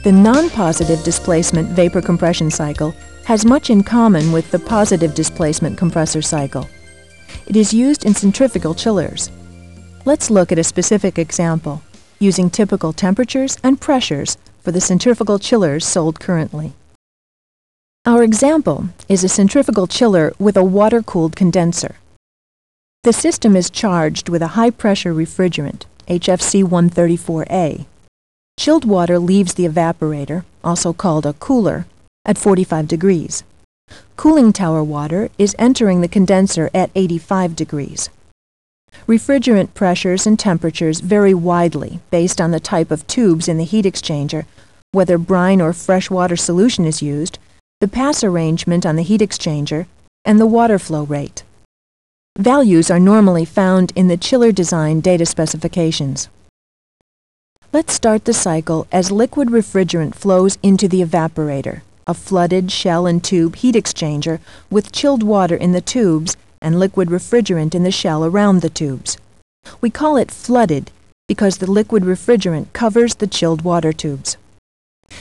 The non-positive displacement vapor compression cycle has much in common with the positive displacement compressor cycle. It is used in centrifugal chillers. Let's look at a specific example, using typical temperatures and pressures for the centrifugal chillers sold currently. Our example is a centrifugal chiller with a water-cooled condenser. The system is charged with a high-pressure refrigerant, HFC 134A. Chilled water leaves the evaporator, also called a cooler, at 45 degrees. Cooling tower water is entering the condenser at 85 degrees. Refrigerant pressures and temperatures vary widely based on the type of tubes in the heat exchanger, whether brine or freshwater solution is used, the pass arrangement on the heat exchanger, and the water flow rate. Values are normally found in the chiller design data specifications. Let's start the cycle as liquid refrigerant flows into the evaporator, a flooded shell and tube heat exchanger with chilled water in the tubes and liquid refrigerant in the shell around the tubes. We call it flooded because the liquid refrigerant covers the chilled water tubes.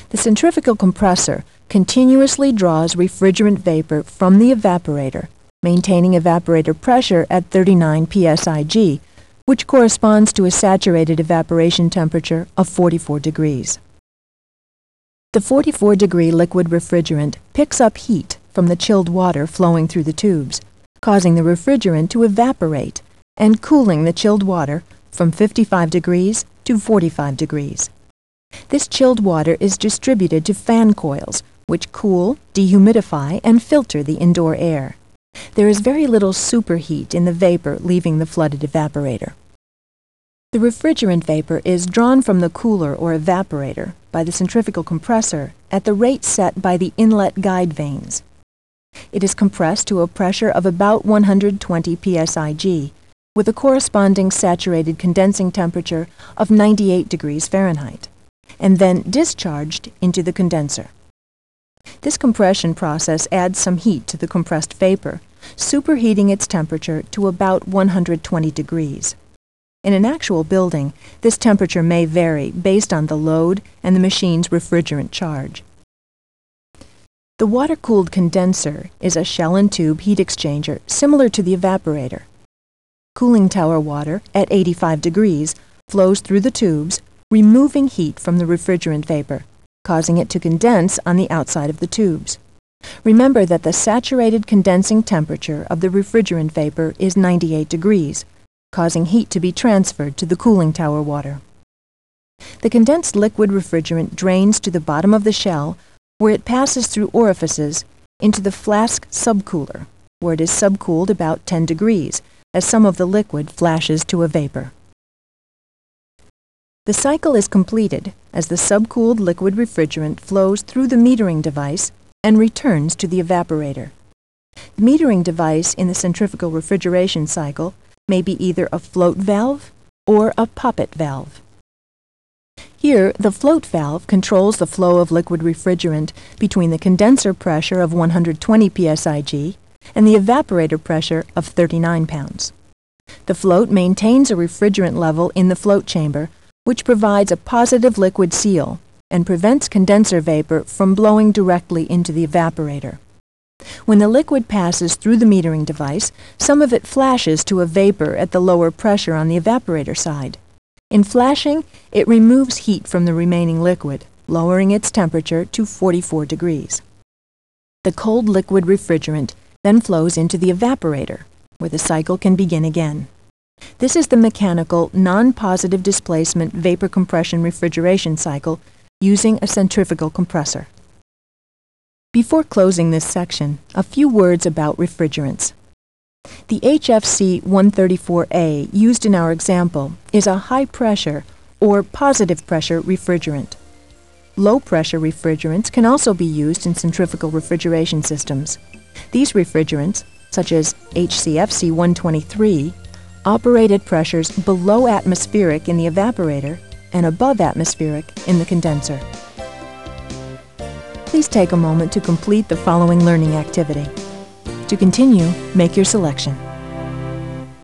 The centrifugal compressor continuously draws refrigerant vapor from the evaporator, maintaining evaporator pressure at 39 psig, which corresponds to a saturated evaporation temperature of 44 degrees. The 44-degree liquid refrigerant picks up heat from the chilled water flowing through the tubes, causing the refrigerant to evaporate and cooling the chilled water from 55 degrees to 45 degrees. This chilled water is distributed to fan coils, which cool, dehumidify, and filter the indoor air. There is very little superheat in the vapor leaving the flooded evaporator. The refrigerant vapor is drawn from the cooler or evaporator by the centrifugal compressor at the rate set by the inlet guide vanes. It is compressed to a pressure of about 120 psig, with a corresponding saturated condensing temperature of 98 degrees Fahrenheit, and then discharged into the condenser. This compression process adds some heat to the compressed vapor, superheating its temperature to about 120 degrees. In an actual building, this temperature may vary based on the load and the machine's refrigerant charge. The water-cooled condenser is a shell and tube heat exchanger similar to the evaporator. Cooling tower water at 85 degrees flows through the tubes, removing heat from the refrigerant vapor, causing it to condense on the outside of the tubes. Remember that the saturated condensing temperature of the refrigerant vapor is 98 degrees, causing heat to be transferred to the cooling tower water. The condensed liquid refrigerant drains to the bottom of the shell, where it passes through orifices into the flask subcooler, where it is subcooled about 10 degrees, as some of the liquid flashes to a vapor. The cycle is completed as the subcooled liquid refrigerant flows through the metering device and returns to the evaporator. The metering device in the centrifugal refrigeration cycle may be either a float valve or a poppet valve. Here, the float valve controls the flow of liquid refrigerant between the condenser pressure of 120 psig and the evaporator pressure of 39 pounds. The float maintains a refrigerant level in the float chamber, which provides a positive liquid seal and prevents condenser vapor from blowing directly into the evaporator. When the liquid passes through the metering device, some of it flashes to a vapor at the lower pressure on the evaporator side. In flashing, it removes heat from the remaining liquid, lowering its temperature to 44 degrees. The cold liquid refrigerant then flows into the evaporator, where the cycle can begin again. This is the mechanical non-positive displacement vapor compression refrigeration cycle using a centrifugal compressor. Before closing this section, a few words about refrigerants. The HFC 134A used in our example is a high-pressure or positive pressure refrigerant. Low-pressure refrigerants can also be used in centrifugal refrigeration systems. These refrigerants, such as HCFC 123, operate at pressures below atmospheric in the evaporator and above atmospheric in the condenser. Please take a moment to complete the following learning activity. To continue, make your selection.